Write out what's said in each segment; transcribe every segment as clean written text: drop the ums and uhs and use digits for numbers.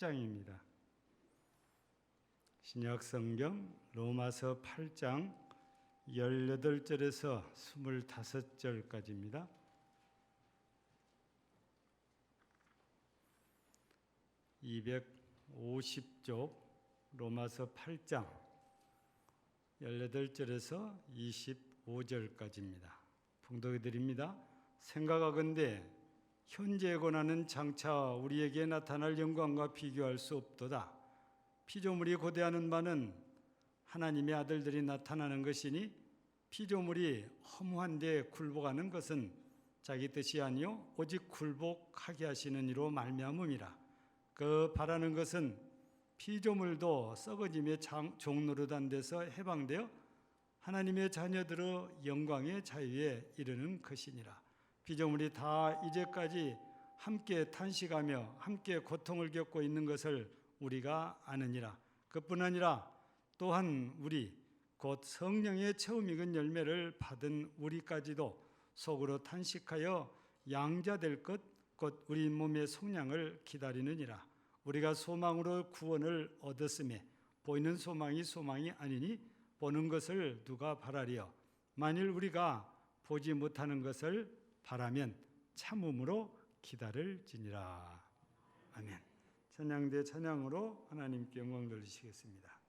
8장입니다. 신약성경 로마서 8장 18절에서 25절까지입니다. (250쪽) 로마서 8장 18절에서 25절까지입니다. 봉독해 드립니다. 생각하건대 현재에 권하는 장차 우리에게 나타날 영광과 비교할 수 없도다. 피조물이 고대하는 바는 하나님의 아들들이 나타나는 것이니 피조물이 허무한 데 굴복하는 것은 자기 뜻이 아니요 오직 굴복하게 하시는 이로 말미암음이라. 그 바라는 것은 피조물도 썩어짐의 종노릇한 데서 해방되어 하나님의 자녀들의 영광의 자유에 이르는 것이니라. 피조물이 다 이제까지 함께 탄식하며 함께 고통을 겪고 있는 것을 우리가 아느니라. 그뿐 아니라 또한 우리 곧 성령의 처음 익은 열매를 받은 우리까지도 속으로 탄식하여 양자될 것 곧 우리 몸의 속량을 기다리느니라. 우리가 소망으로 구원을 얻었음에 보이는 소망이 아니니 보는 것을 누가 바라리요. 만일 우리가 보지 못하는 것을 바라면 참음으로 기다릴지니라. 아멘. 찬양대 찬양으로 하나님께 영광 돌리시겠습니다.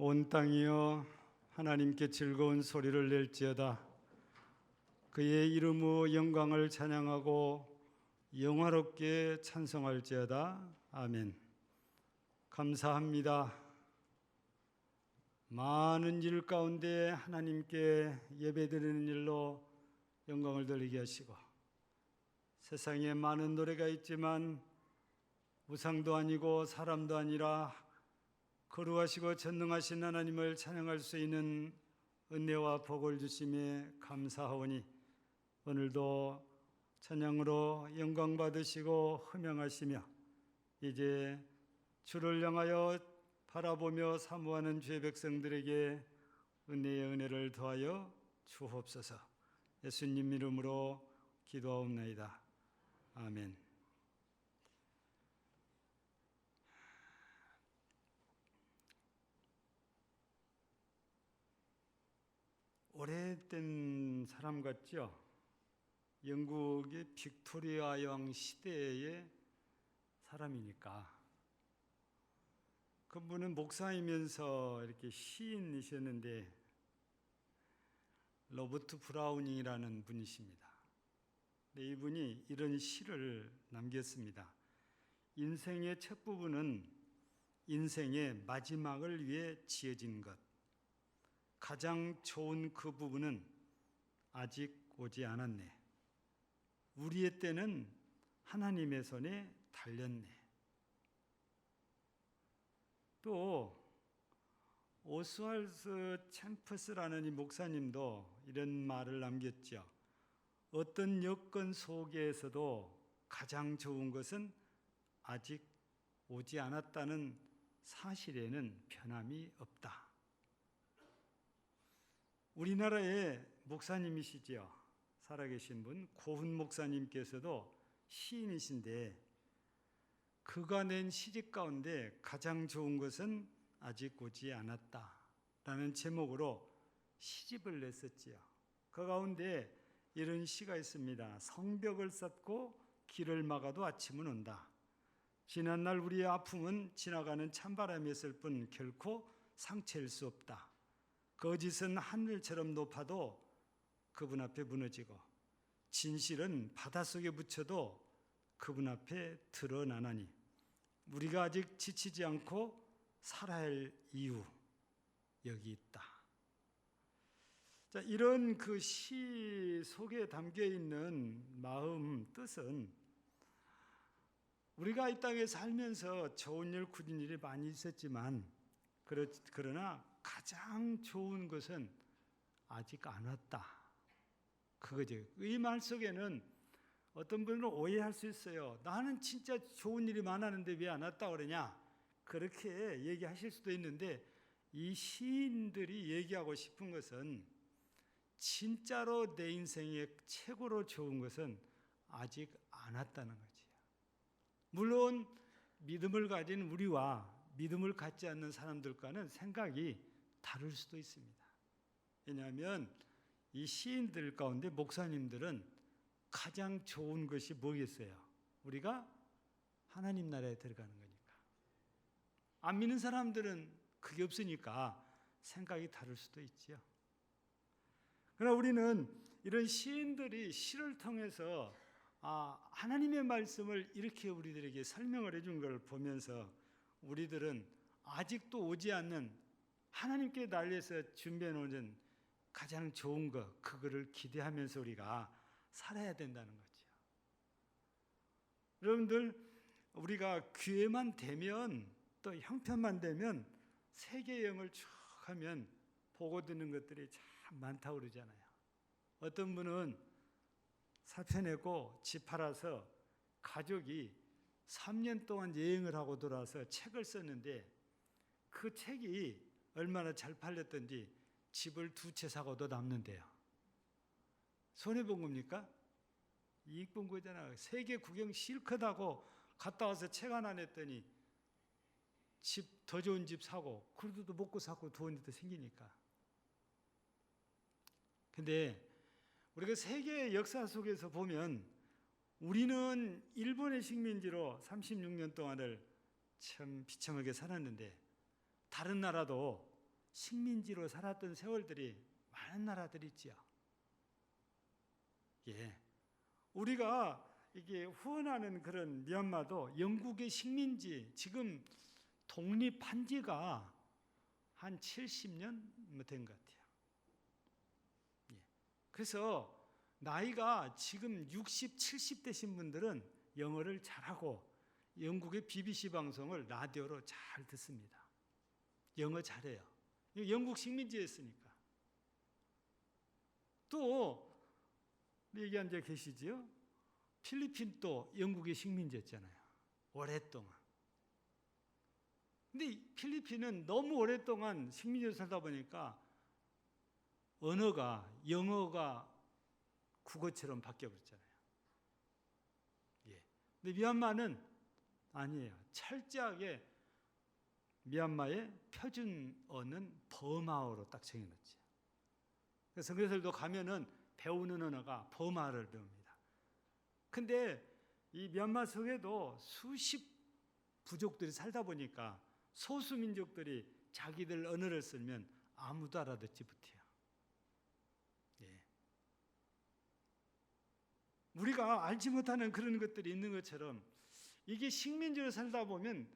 온 땅이여 하나님께 즐거운 소리를 낼지어다. 그의 이름의 영광을 찬양하고 영화롭게 찬송할지어다. 아멘. 감사합니다. 많은 일 가운데 하나님께 예배드리는 일로 영광을 돌리게 하시고, 세상에 많은 노래가 있지만 우상도 아니고 사람도 아니라 거룩하시고 전능하신 하나님을 찬양할 수 있는 은혜와 복을 주심에 감사하오니, 오늘도 찬양으로 영광 받으시고 흠양하시며 이제 주를 향하여 바라보며 사모하는 주의 백성들에게 은혜의 은혜를 더하여 주옵소서. 예수님 이름으로 기도하옵나이다. 아멘. 오래된 사람 같죠? 영국의 빅토리아 영 시대의 사람이니까. 그분은 목사이면서 이렇게 시인이셨는데, 로버트 브라우닝이라는 분이십니다. 네, 이분이 이런 시를 남겼습니다. 인생의 첫 부분은 인생의 마지막을 위해 지어진 것. 가장 좋은 그 부분은 아직 오지 않았네. 우리의 때는 하나님의 손에 달렸네. 또 오스왈드 챔퍼스라는 이 목사님도 이런 말을 남겼죠. 어떤 여건 속에서도 가장 좋은 것은 아직 오지 않았다는 사실에는 변함이 없다. 우리나라의 목사님이시지요. 살아계신 분 고훈 목사님께서도 시인이신데, 그가 낸 시집 가운데 가장 좋은 것은 아직 오지 않았다라는 제목으로 시집을 냈었지요. 그 가운데 이런 시가 있습니다. 성벽을 쌓고 길을 막아도 아침은 온다. 지난날 우리의 아픔은 지나가는 찬바람이었을 뿐 결코 상처일 수 없다. 거짓은 하늘처럼 높아도 그분 앞에 무너지고, 진실은 바닷속에 묻혀도 그분 앞에 드러나나니, 우리가 아직 지치지 않고 살아야 할 이유 여기 있다. 자, 이런 그 시 속에 담겨 있는 마음, 뜻은 우리가 이 땅에 살면서 좋은 일, 굳은 일이 많이 있었지만, 그러나 가장 좋은 것은 아직 안 왔다. 그거죠. 이 말 속에는 어떤 분은 오해할 수 있어요. 나는 진짜 좋은 일이 많았는데 왜 안 왔다 그러냐? 그렇게 얘기하실 수도 있는데, 이 시인들이 얘기하고 싶은 것은 진짜로 내 인생의 최고로 좋은 것은 아직 안 왔다는 거지요. 물론 믿음을 가진 우리와 믿음을 갖지 않는 사람들과는 생각이 다를 수도 있습니다. 왜냐하면 이 시인들 가운데 목사님들은 가장 좋은 것이 뭐겠어요? 우리가 하나님 나라에 들어가는 거니까. 안 믿는 사람들은 그게 없으니까 생각이 다를 수도 있죠. 그러나 우리는 이런 시인들이 시를 통해서 하나님의 말씀을 이렇게 우리들에게 설명을 해준 걸 보면서, 우리들은 아직도 오지 않는 하나님께 달려서 준비해 놓은 가장 좋은 것, 그거를 기대하면서 우리가 살아야 된다는 거죠. 여러분들, 우리가 기회만 되면, 또 형편만 되면 세계 여행을 쭉 하면 보고 듣는 것들이 참 많다고 그러잖아요. 어떤 분은 사표 내고 집 팔아서 가족이 3년 동안 여행을 하고 돌아와서 책을 썼는데, 그 책이 얼마나 잘 팔렸던지 집을 2채 사고도 남는데요. 손해본 겁니까? 이익 본 거잖아요. 세계 구경 실컷 하고 갔다 와서 책 하나 냈더니 집, 더 좋은 집 사고, 그래도 또 먹고 사고 좋은 데도 생기니까. 근데 우리가 세계 역사 속에서 보면, 우리는 일본의 식민지로 36년 동안을 참 비참하게 살았는데, 다른 나라도 식민지로 살았던 세월들이 많은 나라들이 있지요. 예, 우리가 이게 후원하는 그런 미얀마도 영국의 식민지, 지금 독립한 지가 한 70년 된 것 같아요. 예. 그래서 나이가 지금 60, 70 되신 분들은 영어를 잘하고 영국의 BBC 방송을 라디오로 잘 듣습니다. 영어 잘해요. 영국 식민지였으니까. 또 여기 앉아 계시지요? 필리핀도 영국의 식민지였잖아요. 오랫동안. 근데 필리핀은 너무 오랫동안 식민지로 살다 보니까 언어가 영어가 국어처럼 바뀌어버렸잖아요. 예. 근데 미얀마는 아니에요. 철저하게 미얀마의 표준 언어는 버마어로 딱 정해놨죠. 그래서 선교사들도 가면은 배우는 언어가 버마어를 배웁니다. 근데 이 미얀마 속에도 수십 부족들이 살다 보니까 소수 민족들이 자기들 언어를 쓰면 아무도 알아듣지 못해요. 예. 우리가 알지 못하는 그런 것들이 있는 것처럼 이게 식민지로 살다 보면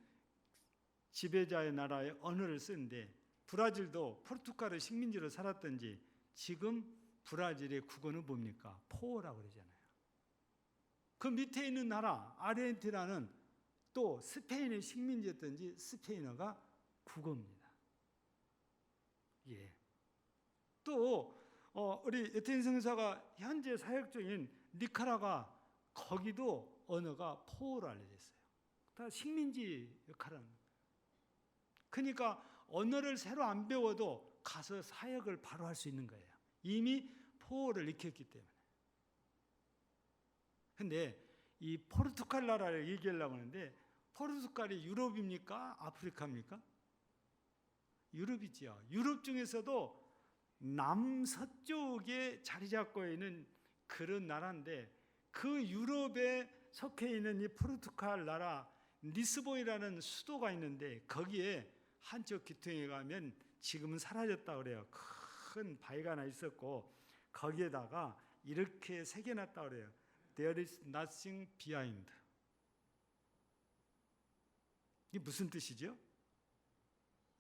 지배자의 나라의 언어를 쓰는데 브라질도 포르투갈의 식민지로 살았던지 지금 브라질의 국어는 뭡니까? 포어라고 그러잖아요. 그 밑에 있는 나라 아르헨티나는 또 스페인의 식민지였던지 스페인어가 국어입니다. 예. 또 우리 에티엔 선교사가 현재 사역 중인 니카라과 거기도 언어가 포어로 알려져 있어요. 다 식민지 역할하는. 그러니까 언어를 새로 안 배워도 가서 사역을 바로 할 수 있는 거예요. 이미 포어를 익혔기 때문에. 근데 이 포르투갈 나라를 얘기하려고 하는데 포르투갈이 유럽입니까? 아프리카입니까? 유럽이죠. 유럽 중에서도 남서쪽에 자리 잡고 있는 그런 나라인데 그 유럽에 속해 있는 이 포르투갈 나라 리스본이라는 수도가 있는데 거기에 한쪽 귀퉁이에 가면 지금은 사라졌다 그래요. 큰 바위가 하나 있었고 거기에다가 이렇게 새겨놨다 그래요. There is nothing behind. 이게 무슨 뜻이죠?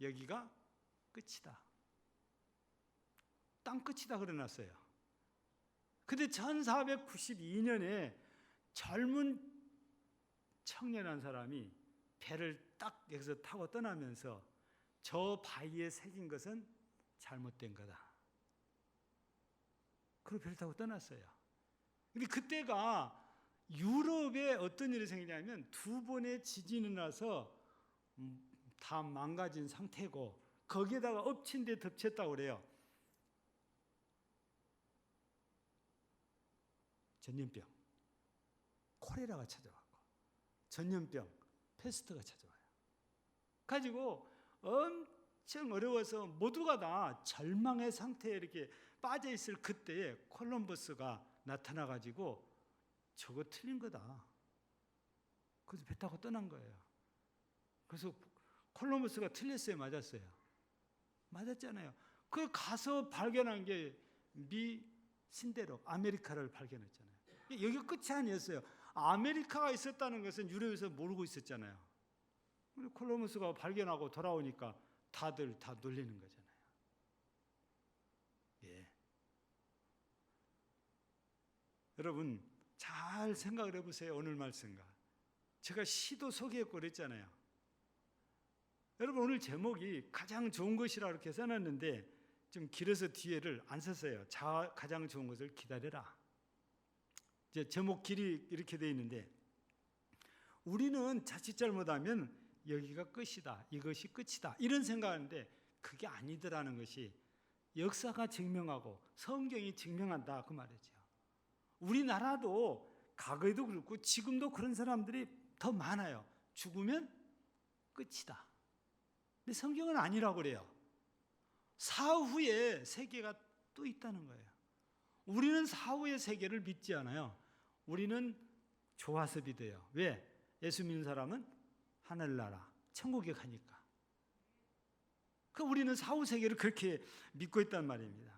여기가 끝이다. 땅 끝이다 그래놨어요. 근데 1492년에 젊은 청년한 사람이 배를 딱 여기서 타고 떠나면서 저 바위에 새긴 것은 잘못된 거다. 그리고 배를 타고 떠났어요. 근데 그때가 유럽에 어떤 일이 생기냐면 두 번의 지진이 나서 다 망가진 상태고 거기에다가 엎친 데 덮쳤다고 그래요. 전염병, 콜레라가 찾아왔고 전염병, 페스트가 찾아와요. 가지고 엄청 어려워서 모두가 다 절망의 상태에 이렇게 빠져 있을 그때에 콜럼버스가 나타나가지고 저거 틀린 거다. 그래서 배 타고 떠난 거예요. 그래서 콜럼버스가 틀렸어요, 맞았어요? 맞았잖아요. 그 가서 발견한 게 미 신대륙 아메리카를 발견했잖아요. 여기 끝이 아니었어요. 아메리카가 있었다는 것은 유럽에서 모르고 있었잖아요. 콜럼버스가 발견하고 돌아오니까 다들 다 놀리는 거잖아요. 예. 여러분 잘 생각을 해보세요. 오늘 말씀과 제가 시도 소개했고 그랬잖아요. 여러분 오늘 제목이 가장 좋은 것이라 이렇게 써놨는데 좀 길어서 뒤에를 안 썼어요. 가장 좋은 것을 기다려라. 이제 제목 길이 이렇게 되어 있는데 우리는 자칫 잘못하면 여기가 끝이다. 이것이 끝이다. 이런 생각하는데 그게 아니더라는 것이 역사가 증명하고 성경이 증명한다 그 말이죠. 우리나라도 과거에도 그렇고 지금도 그런 사람들이 더 많아요. 죽으면 끝이다. 근데 성경은 아니라고 그래요. 사후의 세계가 또 있다는 거예요. 우리는 사후의 세계를 믿지 않아요. 우리는 좋아서 믿어요. 왜? 예수 믿는 사람은 하늘나라, 천국에 가니까. 그 우리는 사후 세계를 그렇게 믿고 있단 말입니다.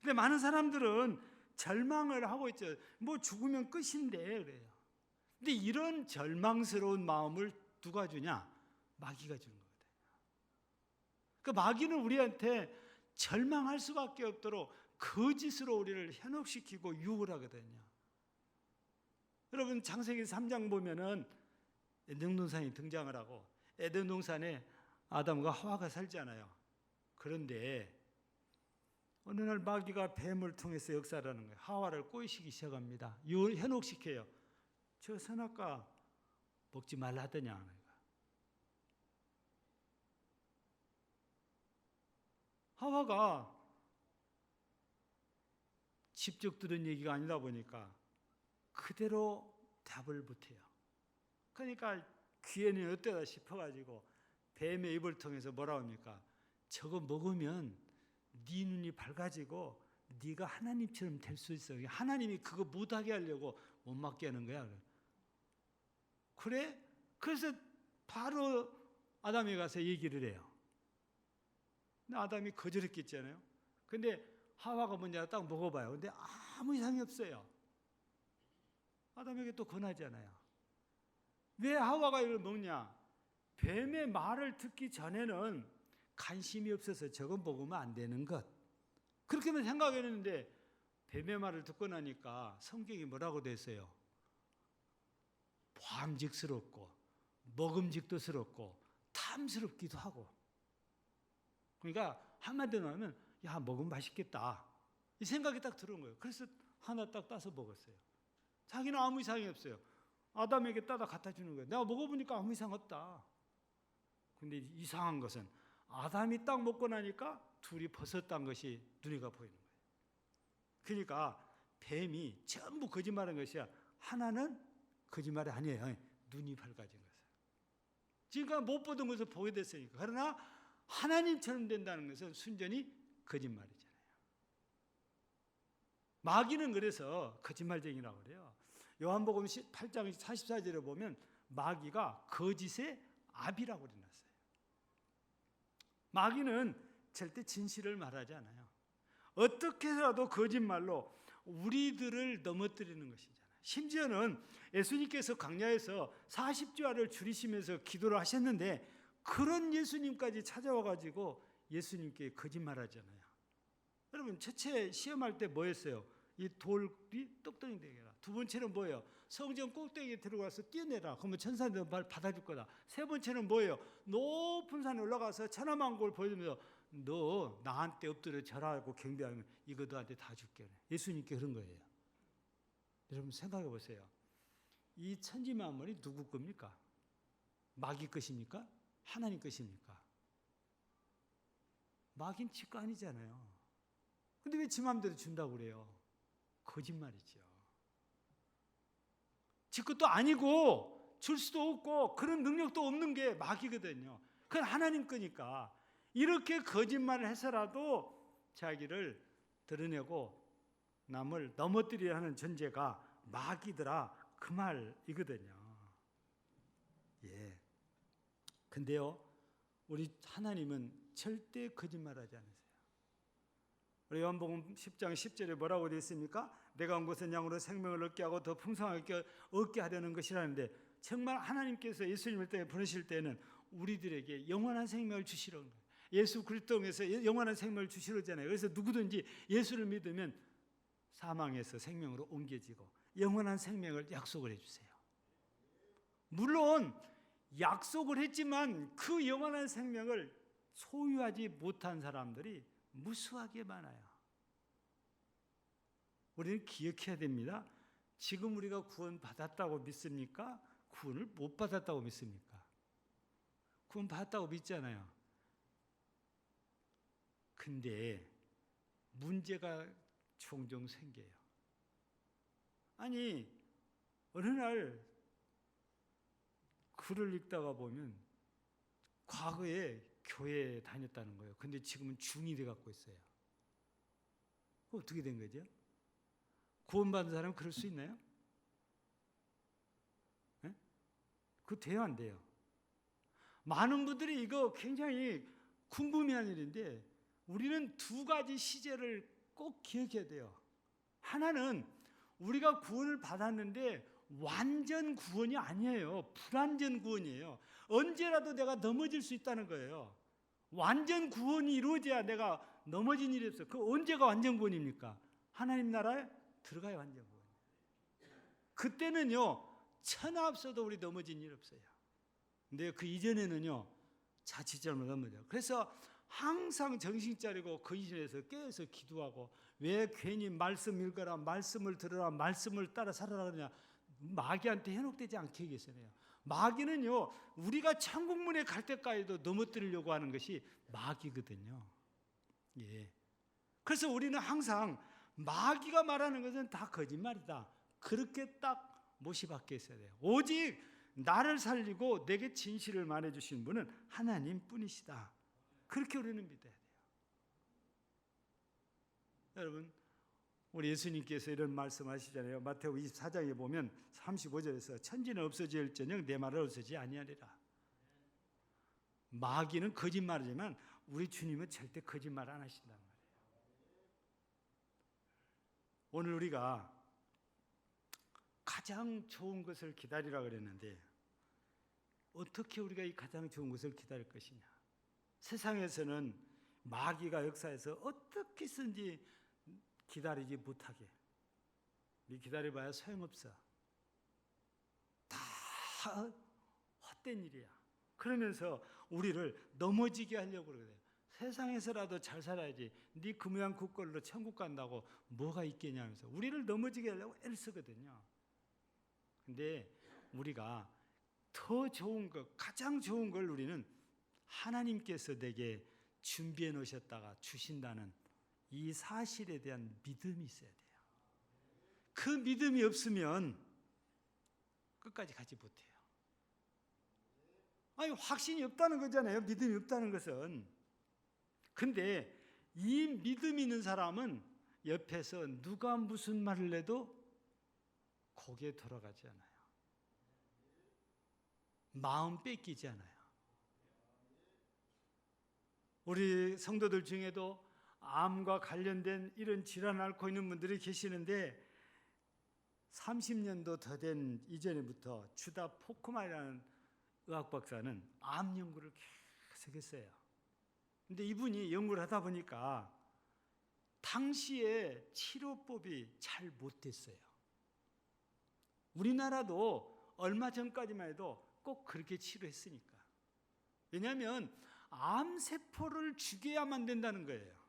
근데 많은 사람들은 절망을 하고 있죠. 뭐 죽으면 끝인데 그래요. 근데 이런 절망스러운 마음을 누가 주냐? 마귀가 주는 거거든요. 그 마귀는 우리한테 절망할 수밖에 없도록 거짓으로 우리를 현혹시키고 유혹을 하거든요. 여러분 창세기 3장 보면은 에덴 동산이 등장을 하고 에덴 동산에 아담과 하와가 살잖아요. 그런데 어느 날 마귀가 뱀을 통해서 역사하는 거예요. 하와를 꼬이시기 시작합니다. 현혹시켜요. 저 선악과 먹지 말라 하더냐. 하와가 직접 들은 얘기가 아니다 보니까 그대로 답을 못해요. 그러니까 귀에는 어때다 싶어가지고 뱀의 입을 통해서 뭐라 합니까? 저거 먹으면 네 눈이 밝아지고 네가 하나님처럼 될 수 있어. 하나님이 그거 못하게 하려고 못 맞게 하는 거야. 그래? 그래서 바로 아담이 가서 얘기를 해요. 아담이 거절했겠잖아요. 근데 하와가 먼저 딱 먹어봐요. 근데 아무 이상이 없어요. 아담에게 또 권하잖아요. 왜 하와가 이걸 먹냐? 뱀의 말을 듣기 전에는 관심이 없어서 저거 먹으면 안 되는 것. 그렇게만 생각했는데 뱀의 말을 듣고 나니까 성경이 뭐라고 됐어요? 보암직스럽고 먹음직도스럽고 탐스럽기도 하고. 그러니까 한마디로 하면 야 먹으면 맛있겠다 이 생각이 딱 들어온 거예요. 그래서 하나 딱 따서 먹었어요. 자기는 아무 이상이 없어요. 아담에게 따다 갖다 주는 거예요. 내가 먹어보니까 아무 이상 없다. 근데 이상한 것은 아담이 딱 먹고 나니까 둘이 벗었다는 것이 눈에가 보이는 거예요. 그러니까 뱀이 전부 거짓말한 것이야. 하나는 거짓말이 아니에요. 눈이 밝아진 것을. 지금까지 못 보던 것을 보게 됐으니까. 그러나 하나님처럼 된다는 것은 순전히 거짓말이잖아요. 마귀는 그래서 거짓말쟁이라고 그래요. 요한복음 8장 44절에 보면 마귀가 거짓의 아비라고 그래놨어요. 마귀는 절대 진실을 말하지 않아요. 어떻게 해서라도 거짓말로 우리들을 넘어뜨리는 것이잖아요. 심지어는 예수님께서 광야에서 40주야를 줄이시면서 기도를 하셨는데 그런 예수님까지 찾아와가지고 예수님께 거짓말하잖아요. 여러분 첫째 시험할 때 뭐 했어요? 이 돌이 떡덩이 되게 해라. 두 번째는 뭐예요? 성전 꼭대기에 들어가서 뛰어내라. 그러면 천사들 말 받아줄 거다. 세 번째는 뭐예요? 높은 산에 올라가서 천하만국을 보여주면서 너 나한테 엎드려 절하고 경배하면 이거 너한테 다 줄게. 예수님께 그런 거예요. 여러분 생각해 보세요. 이 천지만물이 누구 겁니까? 마귀 것입니까? 하나님 것입니까? 마귀는 지 거 아니잖아요. 근데 왜 지 마음대로 준다고 그래요? 거짓말이죠. 지 것도 아니고 줄 수도 없고 그런 능력도 없는 게 마귀거든요. 그건 하나님 거니까 이렇게 거짓말을 해서라도 자기를 드러내고 남을 넘어뜨리려 하는 존재가 마귀더라 그 말이거든요. 예. 근데요, 우리 하나님은 절대 거짓말하지 않으세요. 우리 요한복음 10장 10절에 뭐라고 되어 있습니까? 내가 온 것은 양으로 생명을 얻게 하고 더 풍성하게 얻게 하려는 것이라는데 정말 하나님께서 예수님을 보내실 때는 우리들에게 영원한 생명을 주시려는 거예요. 예수 그리스도에서 영원한 생명을 주시려잖아요. 그래서 누구든지 예수를 믿으면 사망에서 생명으로 옮겨지고 영원한 생명을 약속을 해주세요. 물론 약속을 했지만 그 영원한 생명을 소유하지 못한 사람들이 무수하게 많아요. 우리는 기억해야 됩니다. 지금 우리가 구원 받았다고 믿습니까? 구원을 못 받았다고 믿습니까? 구원 받았다고 믿잖아요. 근데 문제가 종종 생겨요. 아니 어느 날 글을 읽다가 보면 과거에 교회에 다녔다는 거예요. 근데 지금은 중이 돼 갖고 있어요. 어떻게 된 거죠? 구원받은 사람은 그럴 수 있나요? 네? 그거 돼요, 안 돼요? 많은 분들이 이거 굉장히 궁금해하는 일인데 우리는 두 가지 시제를 꼭 기억해야 돼요. 하나는 우리가 구원을 받았는데 완전 구원이 아니에요. 불완전 구원이에요. 언제라도 내가 넘어질 수 있다는 거예요. 완전 구원이 이루어져야 내가 넘어진 일이 없어. 그 언제가 완전 구원입니까? 하나님 나라에 들어가야 완전 구원. 그때는요, 천하 없어도 우리 넘어진 일 없어요. 근데 그 이전에는요, 자칫 잘못 넘어져요. 그래서 항상 정신 차리고 그 이전에서 깨어서 기도하고, 왜 괜히 말씀 읽어라, 말씀을 들어라, 말씀을 따라 살아라 그러냐. 마귀한테 현혹되지 않게 하겠어요. 마귀는요, 우리가 천국문에 갈 때까지도 넘어뜨리려고 하는 것이 마귀거든요. 예. 그래서 우리는 항상 마귀가 말하는 것은 다 거짓말이다. 그렇게 딱 못이 박혀 있어야 돼요. 오직 나를 살리고 내게 진실을 말해주신 분은 하나님 뿐이시다. 그렇게 우리는 믿어야 돼요. 여러분, 우리 예수님께서 이런 말씀하시잖아요. 마태복음 24장에 보면 35절에서 천지는 없어질지언정 내 말을 없어지지 아니하리라. 마귀는 거짓말이지만 우리 주님은 절대 거짓말 안 하신단 말이에요. 오늘 우리가 가장 좋은 것을 기다리라 그랬는데 어떻게 우리가 이 가장 좋은 것을 기다릴 것이냐? 세상에서는 마귀가 역사해서 어떻게 쓰든지 기다리지 못하게, 기다려봐야 소용없어. 다 헛된 일이야. 그러면서 우리를 넘어지게 하려고 그래요. 세상에서라도 잘 살아야지. 네 그 모양 그 꼴로 천국 간다고 뭐가 있겠냐면서 우리를 넘어지게 하려고 애를 쓰거든요. 근데 우리가 더 좋은 것, 가장 좋은 걸 우리는 하나님께서 내게 준비해 놓으셨다가 주신다는 이 사실에 대한 믿음이 있어야 돼요. 그 믿음이 없으면 끝까지 가지 못해요. 아니, 확신이 없다는 거잖아요. 믿음이 없다는 것은. 근데 이 믿음이 있는 사람은 옆에서 누가 무슨 말을 해도 고개 돌아가지 않아요. 마음 뺏기지 않아요. 우리 성도들 중에도 암과 관련된 이런 질환을 앓고 있는 분들이 계시는데 30년도 더 된 이전부터 주다 포크만이라는 의학 박사는 암 연구를 계속 했어요. 근데 이분이 연구를 하다 보니까 당시에 치료법이 잘 못 됐어요. 우리나라도 얼마 전까지만 해도 꼭 그렇게 치료했으니까. 왜냐하면 암세포를 죽여야만 된다는 거예요.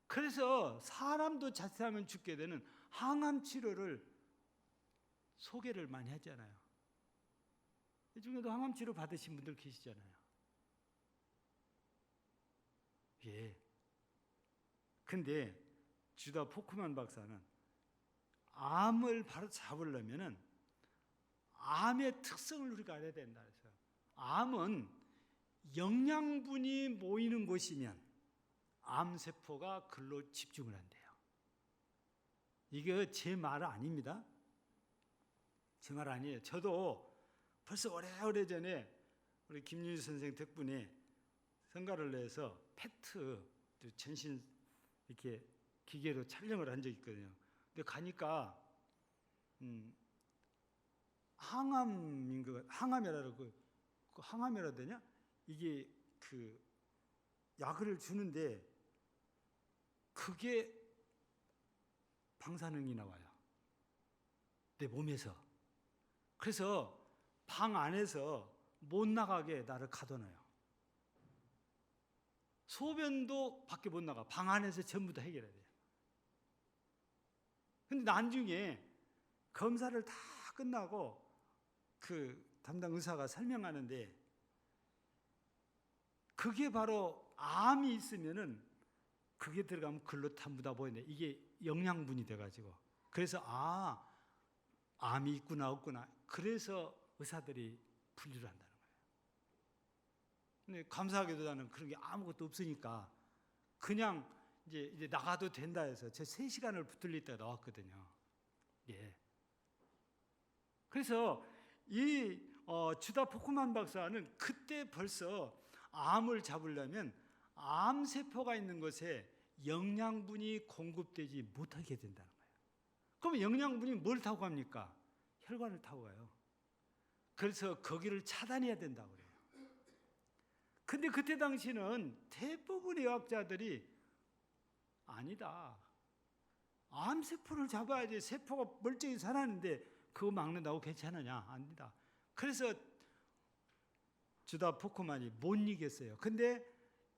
그래서 사람도 자칫하면 죽게 되는 항암 치료를 소개를 많이 하잖아요. 이 중에도 항암 치료 받으신 분들 계시잖아요. 예. 근데 주다 포크만 박사는 암을 바로 잡으려면은 암의 특성을 우리가 알아야 된다 그래서 암은 영양분이 모이는 곳이면 암세포가 글로 집중을 한대요. 이게 제 말 아닙니다. 제 말 아니에요. 저도 벌써 오래전에 우리 김윤희 선생 덕분에 성가를 내서 팩트 전신 이렇게 기계로 촬영을 한 적이 있거든요. 근데 가니까 항암이라고 그 항암이라 되냐? 이게 그 약을 주는데 그게 방사능이 나와요. 내 몸에서. 그래서 방 안에서 못 나가게 나를 가둬놔요. 소변도 밖에 못 나가. 방 안에서 전부 다 해결해야 돼요. 근데 나중에 검사를 다 끝나고 그 담당 의사가 설명하는데 그게 바로 암이 있으면은 그게 들어가면 글로 전부 다 보이네. 이게 영양분이 돼가지고. 그래서 암이 있구나 없구나. 그래서 의사들이 분류를 한다는 거예요. 근데 감사하게도 나는 그런 게 아무것도 없으니까 그냥 이제 나가도 된다 해서 제 3시간을 붙들릴 때가 나왔거든요. 예. 그래서 이 주다 포크만 박사는 그때 벌써 암을 잡으려면 암세포가 있는 곳에 영양분이 공급되지 못하게 된다는 거예요. 그러면 영양분이 뭘 타고 갑니까? 혈관을 타고 가요. 그래서 거기를 차단해야 된다고 그래요. 근데 그때 당시는 대부분의 의학자들이 아니다. 암세포를 잡아야지 세포가 멀쩡히 살았는데 그거 막는다고 괜찮으냐? 아니다. 그래서 주다 포크만이 못 이겼어요. 근데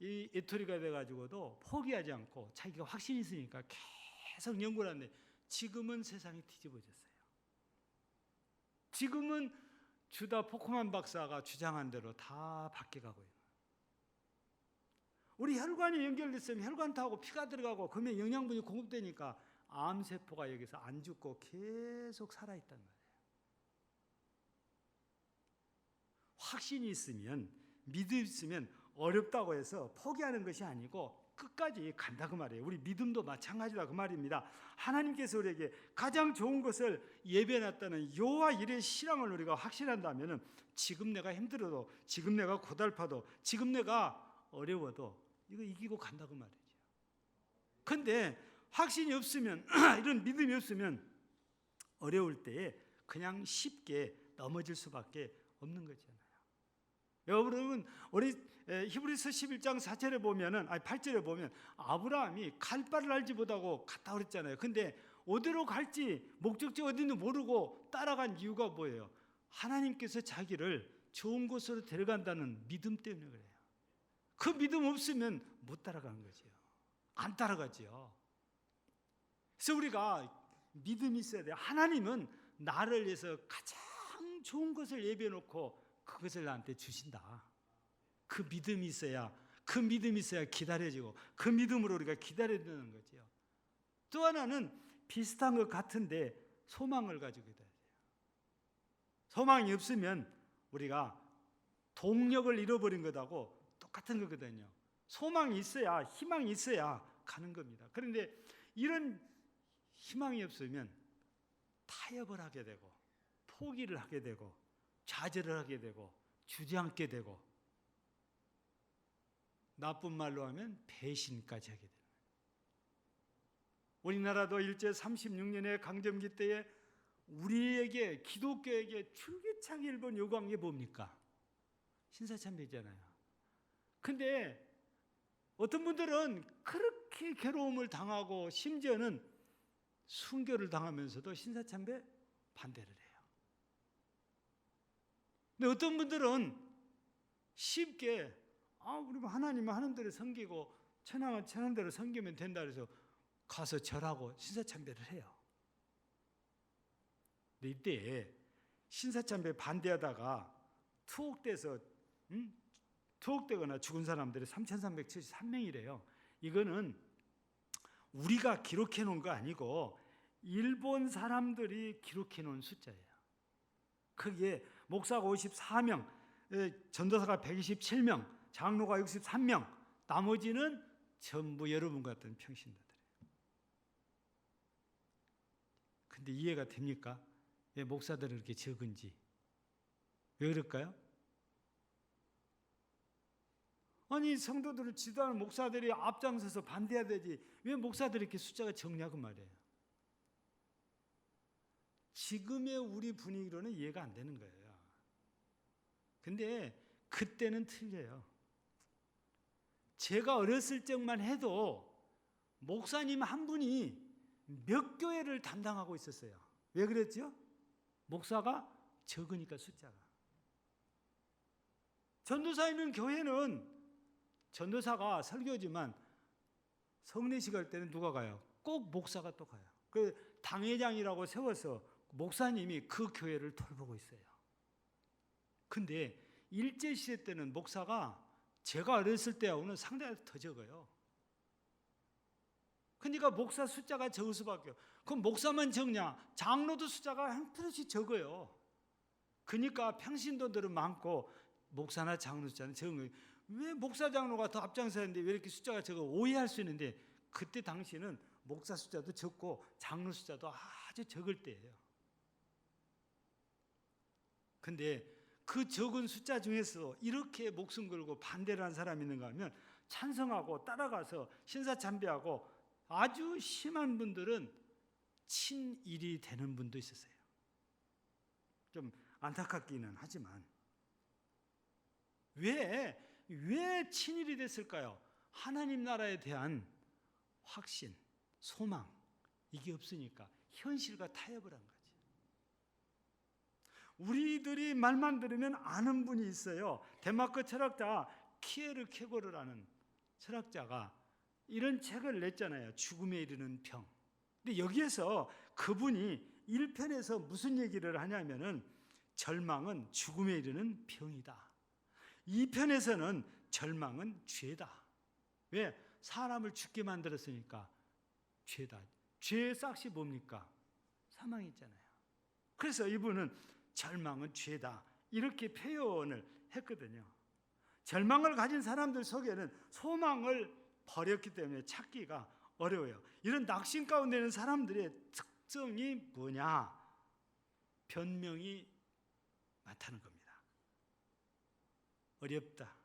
이 에토리가 돼가지고도 포기하지 않고 자기가 확신이 있으니까 계속 연구를 하는데 지금은 세상이 뒤집어졌어요. 지금은 주다 포크만 박사가 주장한 대로 다 바뀌어가고 있어요. 우리 혈관이 연결됐으면 혈관 타고 피가 들어가고 그러면 영양분이 공급되니까 암세포가 여기서 안 죽고 계속 살아있단 말이에요. 확신이 있으면, 믿음이 있으면 어렵다고 해서 포기하는 것이 아니고 끝까지 간다 그 말이에요. 우리 믿음도 마찬가지다 그 말입니다. 하나님께서 우리에게 가장 좋은 것을 예배해놨다는 여호와 일의 실황을 우리가 확신한다면 지금 내가 힘들어도, 지금 내가 고달파도, 지금 내가 어려워도 이거 이기고 간다 그 말이죠. 근데 확신이 없으면 이런 믿음이 없으면 어려울 때에 그냥 쉽게 넘어질 수밖에 없는 거잖아요. 여러분 우리 히브리서 11장 4절에 보면은 8절에 보면 아브라함이 갈 바를 알지 못하고 갔다 그랬잖아요. 근데 어디로 갈지 목적지 어딘지 모르고 따라간 이유가 뭐예요? 하나님께서 자기를 좋은 곳으로 데려간다는 믿음 때문에 그래요. 그 믿음 없으면 못 따라가는 거죠. 안 따라가죠. 그래서 우리가 믿음이 있어야 돼요. 하나님은 나를 위해서 가장 좋은 것을 예비해 놓고 그것을 나한테 주신다. 그 믿음이 있어야, 그 믿음이 있어야 기다려지고 그 믿음으로 우리가 기다려야 되는 거죠. 또 하나는 비슷한 것 같은데 소망을 가지고 있어야 돼요. 소망이 없으면 우리가 동력을 잃어버린 것하고 똑같은 거거든요. 소망이 있어야, 희망이 있어야 가는 겁니다. 그런데 이런 희망이 없으면 타협을 하게 되고 포기를 하게 되고 좌절을 하게 되고 주저앉게 되고 나쁜 말로 하면 배신까지 하게 되는 거예요. 우리나라도 일제 36년의 강점기 때에 우리에게 기독교에게 줄기차게 일본 요구한 게 뭡니까? 신사참배잖아요. 근데 어떤 분들은 그렇게 괴로움을 당하고 심지어는 순교를 당하면서도 신사참배 반대를 해요. 근데 어떤 분들은 쉽게 우리 하나님은 하는 대로 섬기고 천황은 천한 대로 섬기면 된다 그래서 가서 절하고 신사참배를 해요. 근데 이때 신사참배 반대하다가 투옥되거나 죽은 사람들이 3,373명이래요. 이거는 우리가 기록해 놓은 거 아니고 일본 사람들이 기록해 놓은 숫자예요. 그게 목사가 54명, 전도사가 127명, 장로가 63명, 나머지는 전부 여러분 같은 평신도들이에요. 근데 이해가 됩니까? 왜 목사들은 이렇게 적은지? 왜 그럴까요? 아니 성도들을 지도하는 목사들이 앞장서서 반대해야 되지 왜 목사들이 이렇게 숫자가 적냐고 말이에요. 지금의 우리 분위기로는 이해가 안 되는 거예요. 근데 그때는 틀려요. 제가 어렸을 적만 해도 목사님 한 분이 몇 교회를 담당하고 있었어요. 왜 그랬죠? 목사가 적으니까 숫자가. 전도사 있는 교회는 전도사가 설교지만 성례식 할 때는 누가 가요? 꼭 목사가 또 가요. 그 당회장이라고 세워서 목사님이 그 교회를 돌보고 있어요. 근데 일제시대 때는 목사가 제가 어렸을 때하고는 상당히 더 적어요. 그러니까 목사 숫자가 적을 수밖에 없어요. 그럼 목사만 적냐? 장로도 숫자가 형편없이 적어요. 그러니까 평신도들은 많고 목사나 장로 숫자는 적은 거예요. 왜 목사 장로가 더 앞장서야 하는데 왜 이렇게 숫자가 적어? 오해할 수 있는데 그때 당시는 목사 숫자도 적고 장로 숫자도 아주 적을 때예요. 근데 그 적은 숫자 중에서 이렇게 목숨 걸고 반대를 한 사람이 있는가 하면 찬성하고 따라가서 신사참배하고 아주 심한 분들은 친일이 되는 분도 있었어요. 좀 안타깝기는 하지만 왜 왜 친일이 됐을까요? 하나님 나라에 대한 확신, 소망 이게 없으니까 현실과 타협을 한 거지. 우리들이 말만 들으면 아는 분이 있어요. 덴마크 철학자 키에르 케고르라는 철학자가 이런 책을 냈잖아요. 죽음에 이르는 병. 근데 여기에서 그분이 1편에서 무슨 얘기를 하냐면은 절망은 죽음에 이르는 병이다. 2편에서는 절망은 죄다. 왜? 사람을 죽게 만들었으니까 죄다. 죄의 싹이 뭡니까? 사망이잖아요. 그래서 이분은 절망은 죄다 이렇게 표현을 했거든요. 절망을 가진 사람들 속에는 소망을 버렸기 때문에 찾기가 어려워요. 이런 낙심 가운데 있는 사람들의 특성이 뭐냐? 변명이 많다는 겁니다. 어렵다,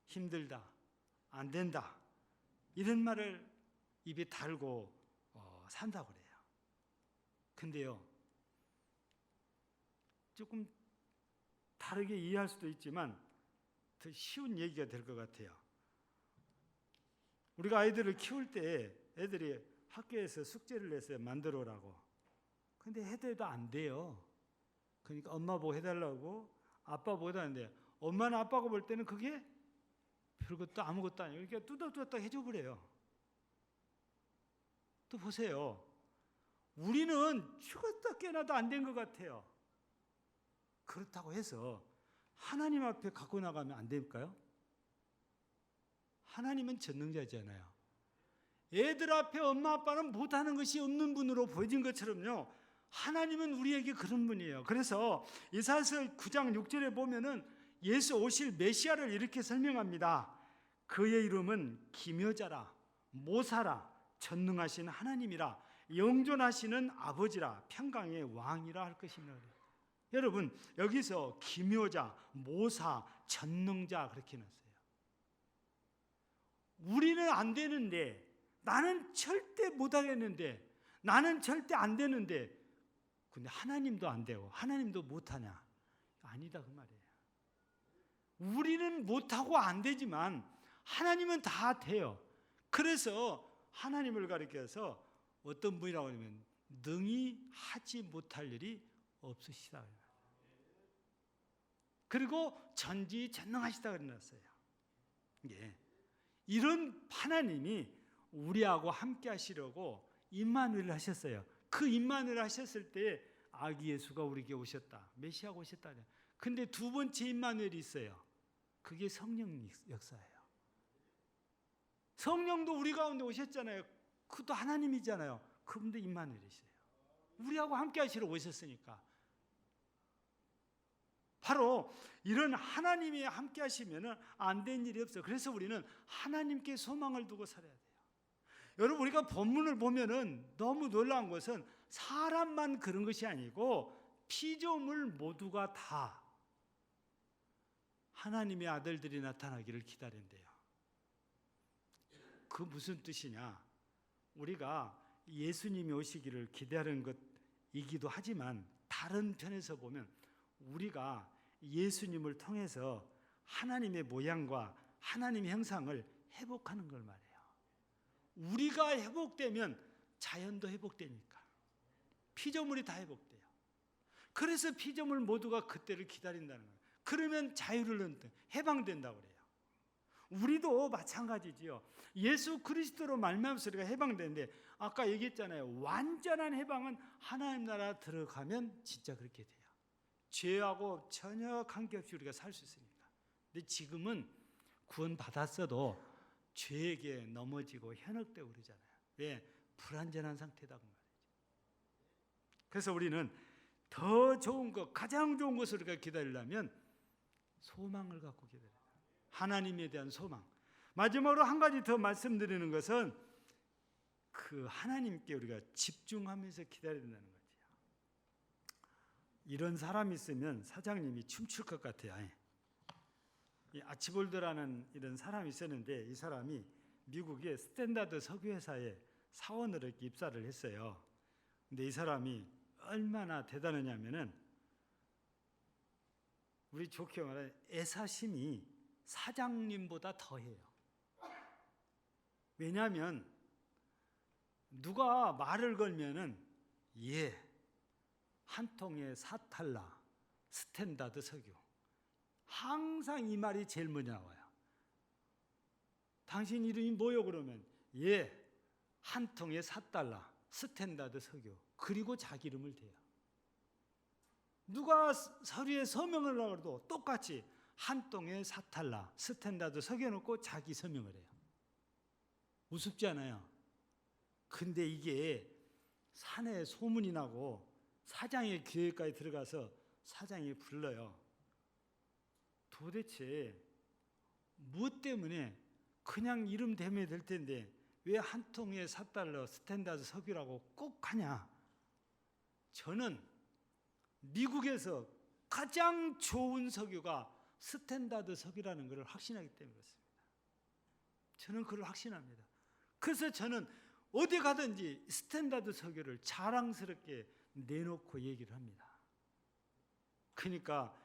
힘들다, 안 된다 이런 말을 입에 달고 산다고 그래요. 근데요, 조금 다르게 이해할 수도 있지만 더 쉬운 얘기가 될 것 같아요. 우리가 아이들을 키울 때 애들이 학교에서 숙제를 냈어요. 만들어 오라고. 근데 해도 안 돼요. 그러니까 엄마 보고 해달라고, 아빠 보고 해달라는데 엄마는 아빠가 볼 때는 그게 별것도 아무것도 아니에요. 그러니까 뚜덕뚜덕 해줘 버려요. 또 보세요. 우리는 죽었다 깨어나도 안 된 것 같아요. 그렇다고 해서 하나님 앞에 갖고 나가면 안 될까요? 하나님은 전능자잖아요. 애들 앞에 엄마 아빠는 못하는 것이 없는 분으로 보여진 것처럼요, 하나님은 우리에게 그런 분이에요. 그래서 이사야서 9장 6절에 보면은 예수 오실 메시아를 이렇게 설명합니다. 그의 이름은 기묘자라, 모사라, 전능하신 하나님이라, 영존하시는 아버지라, 평강의 왕이라 할 것입니다. 여러분, 여기서 기묘자, 모사, 전능자 그렇게 넣었어요. 우리는 안 되는데, 나는 절대 못하겠는데, 나는 절대 안 되는데, 근데 하나님도 안 되고 하나님도 못하냐? 아니다 그 말이에요. 우리는 못하고 안 되지만 하나님은 다 돼요. 그래서 하나님을 가리켜서 어떤 분이라고 하면 능히 하지 못할 일이 없으시다. 그리고 전지전능하시다 그랬어요. 예. 이런 하나님이 우리하고 함께 하시려고 임마누엘을 하셨어요. 그 임마누엘 하셨을 때 아기 예수가 우리에게 오셨다. 메시아가 오셨다. 근데 두 번째 임마누엘이 있어요. 그게 성령 역사예요. 성령도 우리 가운데 오셨잖아요. 그것도 하나님이잖아요. 그분도 임마누엘이세요. 우리하고 함께 하시러 오셨으니까. 바로 이런 하나님이 함께 하시면 안 된 일이 없어요. 그래서 우리는 하나님께 소망을 두고 살아야 돼요. 여러분, 우리가 본문을 보면은 너무 놀라운 것은 사람만 그런 것이 아니고 피조물 모두가 다 하나님의 아들들이 나타나기를 기다린대요. 그 무슨 뜻이냐? 우리가 예수님이 오시기를 기다리는 것이기도 하지만 다른 편에서 보면 우리가 예수님을 통해서 하나님의 모양과 하나님의 형상을 회복하는 걸 말해요. 우리가 회복되면 자연도 회복되니까. 피조물이 다 회복돼요. 그래서 피조물 모두가 그때를 기다린다는 거예요. 그러면 자유를 얻는, 해방된다고 그래요. 우리도 마찬가지지요. 예수 그리스도로 말미암아서 우리가 해방되는데, 아까 얘기했잖아요. 완전한 해방은 하나님 나라 들어가면 진짜 그렇게 돼요. 죄하고 전혀 관계없이 우리가 살 수 있으니까. 근데 지금은 구원 받았어도 죄에게 넘어지고 현혹되고 그러잖아요. 왜? 불완전한 상태다 그 말이죠. 그래서 우리는 더 좋은 것, 가장 좋은 것을 우리가 기다리려면 소망을 갖고 기다려야 돼요. 하나님에 대한 소망. 마지막으로 한 가지 더 말씀드리는 것은 그 하나님께 우리가 집중하면서 기다려야 된다는 거죠. 이런 사람이 있으면 사장님이 춤출 것 같아요. 이 아치볼드라는 이런 사람이 있었는데, 이 사람이 미국의 스탠다드 석유회사에 사원으로 이렇게 입사를 했어요. 근데 이 사람이 얼마나 대단하냐면은, 우리 좋게 말하면 애사심이 사장님보다 더해요. 왜냐하면 누가 말을 걸면은 예, 한 통에 4달러 스탠다드 석유. 항상 이 말이 제일 먼저 나와요. 당신 이름이 뭐요? 그러면 예, 한 통에 4달러 스탠다드 석유. 그리고 자기 이름을 대요. 누가 서류에 서명을 하려고 해도 똑같이 한 통에 4달러 스탠다드 석여놓고 자기 서명을 해요. 우습지 않아요? 근데 이게 사내에 소문이 나고 사장의 교회까지 들어가서 사장이 불러요. 도대체 무엇 때문에 그냥 이름 대면 될 텐데 왜 한 통에 4달러 스탠다드 석유라고 꼭 하냐? 저는 미국에서 가장 좋은 석유가 스탠다드 석유라는 것을 확신하기 때문에 그렇습니다. 저는 그걸 확신합니다. 그래서 저는 어디 가든지 스탠다드 석유를 자랑스럽게 내놓고 얘기를 합니다. 그러니까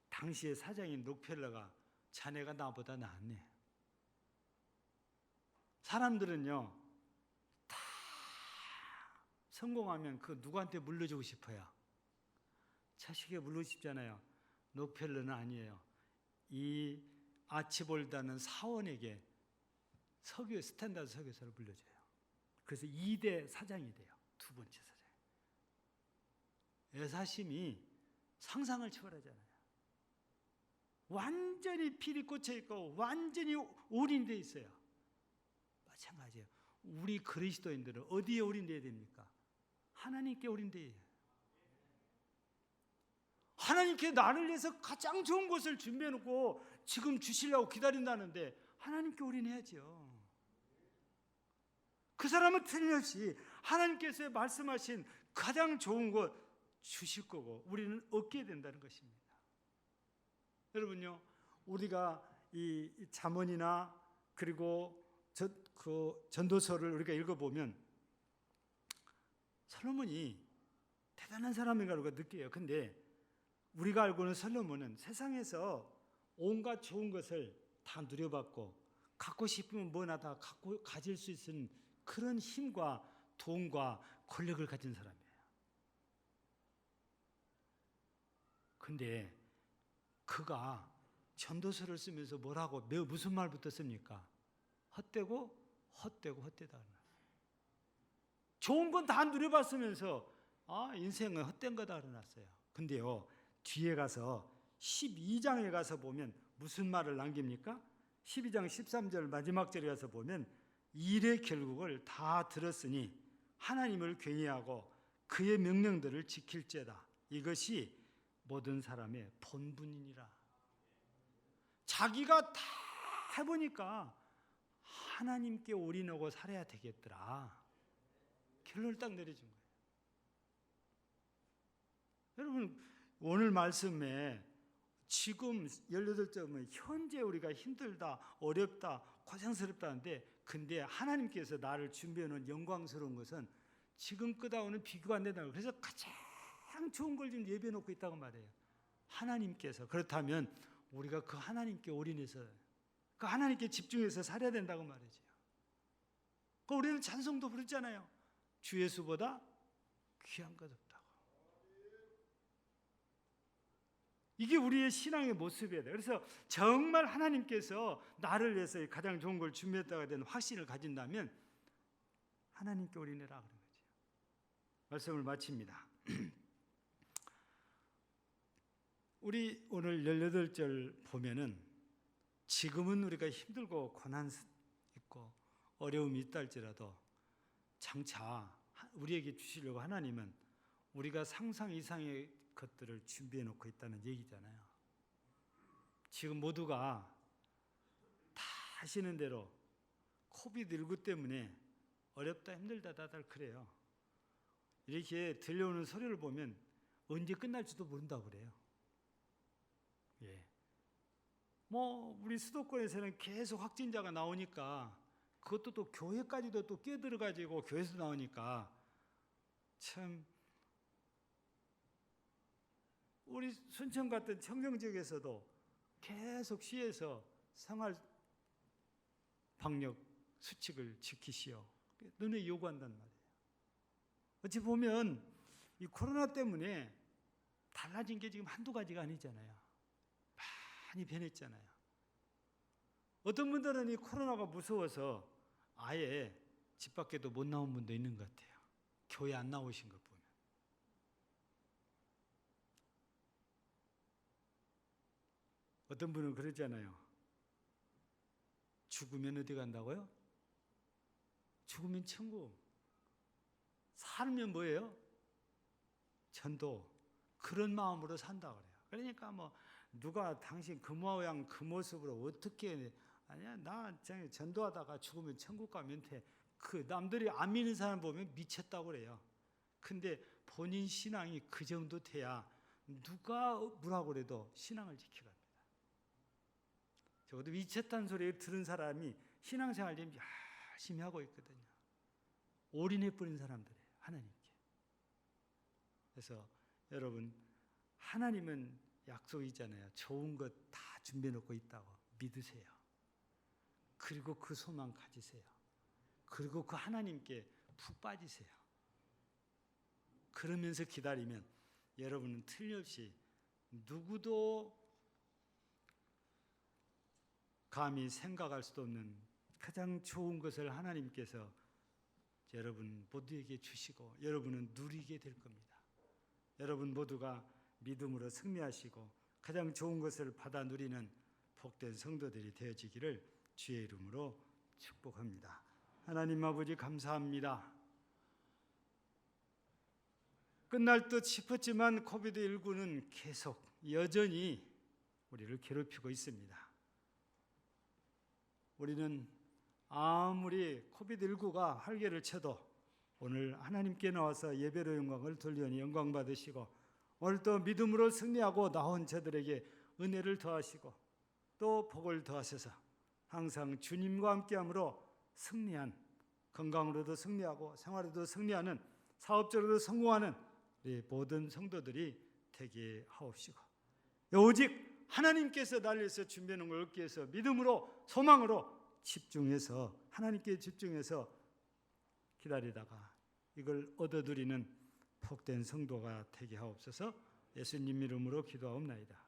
당시의 사장인 록펠러가 자네가 나보다 낫네. 사람들은요 다 성공하면 그 누구한테 물려주고 싶어요. 자식에게 물려주고 싶잖아요. 록펠러는 아니에요. 이 아치볼드는 사원에게 석유 스탠다드 석유사를 물려줘요. 그래서 2대 사장이 돼요. 두 번째 사장. 여사심이 상상을 초월하잖아요. 완전히 필이 꽂혀 있고 완전히 올인되어 있어요. 마찬가지예요. 우리 그리스도인들은 어디에 올인되어야 됩니까? 하나님께 올인되어야 해요. 하나님께 나를 위해서 가장 좋은 것을 준비해놓고 지금 주시려고 기다린다는데 하나님께 올인해야죠. 그 사람은 틀림없이 하나님께서 말씀하신 가장 좋은 것 주실 거고 우리는 얻게 된다는 것입니다. 여러분요, 우리가 이 잠언이나 그리고 그 전도서를 우리가 읽어보면 솔로몬이 대단한 사람인가 우리가 느껴요. 근데 우리가 알고는 솔로몬은 세상에서 온갖 좋은 것을 다 누려봤고 갖고 싶으면 뭐나 다 가질 수 있는 그런 힘과 돈과 권력을 가진 사람이에요. 근데 그가 전도서를 쓰면서 뭐라고 무슨 말부터 씁니까? 헛되고 헛되다. 좋은 건 다 누려봤으면서 인생은 헛된 거다 그러놨어요. 근데요 뒤에 가서 12장에 가서 보면 무슨 말을 남깁니까? 12장 13절 마지막 절에 가서 보면 일의 결국을 다 들었으니 하나님을 경외하고 그의 명령들을 지킬죄다. 이것이 모든 사람의 본분이니라. 자기가 다 해보니까 하나님께 올인하고 살아야 되겠더라. 결론을 딱 내려준 거예요. 여러분 오늘 말씀에 지금 18점은 현재 우리가 힘들다, 어렵다, 고생스럽다는데 근데 하나님께서 나를 준비해 놓은 영광스러운 것은 지금 끝하고는 비교가 안 된다고. 그래서 가장 좋은 걸 지금 예배해 놓고 있다고 말해요. 하나님께서. 그렇다면 우리가 그 하나님께 올인해서 그 하나님께 집중해서 살아야 된다고 말이죠. 그 우리는 찬송도 부르잖아요. 주 예수보다 귀한 것 없다고. 이게 우리의 신앙의 모습이에요. 그래서 정말 하나님께서 나를 위해서 가장 좋은 걸 준비했다가 된 확신을 가진다면 하나님께 올인해라 그런 거죠. 말씀을 마칩니다. 우리 오늘 18절 보면은 지금은 우리가 힘들고 고난 있고 어려움이 있다 할지라도 장차 우리에게 주시려고 하나님은 우리가 상상 이상의 것들을 준비해 놓고 있다는 얘기잖아요. 지금 모두가 다 하시는 대로 코비드19 때문에 어렵다 힘들다 다들 그래요. 이렇게 들려오는 소리를 보면 언제 끝날지도 모른다고 그래요. 예. 우리 수도권에서는 계속 확진자가 나오니까 그것도 또 교회까지도 또 끼어들어가지고 교회에서 나오니까 참 우리 순천 같은 청정 지역에서도 계속 시에서 생활 방역 수칙을 지키시오. 너네 요구한단 말이에요. 어찌 보면 이 코로나 때문에 달라진 게 지금 한두 가지가 아니잖아요. 많이 변했잖아요. 어떤 분들은 이 코로나가 무서워서 아예 집 밖에도 못 나온 분도 있는 것 같아요. 교회 안 나오신 것 보면. 어떤 분은 그러잖아요. 죽으면 어디 간다고요? 죽으면 천국. 살면 뭐예요? 전도. 그런 마음으로 산다 그래요. 그러니까 뭐 누가 당신 그 모양 그 모습으로 어떻게 아니야 나 전도하다가 죽으면 천국 가면 돼. 그 남들이 안 믿는 사람 보면 미쳤다고 그래요. 근데 본인 신앙이 그 정도 돼야 누가 뭐라고 그래도 신앙을 지켜갑니다. 적어도 미쳤다는 소리를 들은 사람이 신앙생활 좀 열심히 하고 있거든요. 올인해버린 사람들이에요. 하나님께. 그래서 여러분 하나님은 약속이잖아요. 좋은 것 다 준비해놓고 있다고 믿으세요. 그리고 그 소망 가지세요. 그리고 그 하나님께 푹 빠지세요. 그러면서 기다리면 여러분은 틀림없이 누구도 감히 생각할 수도 없는 가장 좋은 것을 하나님께서 여러분 모두에게 주시고 여러분은 누리게 될 겁니다. 여러분 모두가 믿음으로 승리하시고 가장 좋은 것을 받아 누리는 복된 성도들이 되어지기를 주의 이름으로 축복합니다. 하나님 아버지 감사합니다. 끝날 듯 싶었지만 코비드19는 계속 여전히 우리를 괴롭히고 있습니다. 우리는 아무리 코비드19가 활개를 쳐도 오늘 하나님께 나와서 예배로 영광을 돌리오니 영광 받으시고 오늘 또 믿음으로 승리하고 나온 저들에게 은혜를 더하시고 또 복을 더하셔서 항상 주님과 함께함으로 승리한 건강으로도 승리하고 생활에도 승리하는 사업적으로도 성공하는 우리 모든 성도들이 되게 하옵시고 오직 하나님께서 날려서 준비하는 걸 얻기 위해서 믿음으로 소망으로 집중해서 하나님께 집중해서 기다리다가 이걸 얻어들이는 복된 성도가 되게 하옵소서. 예수님 이름으로 기도하옵나이다.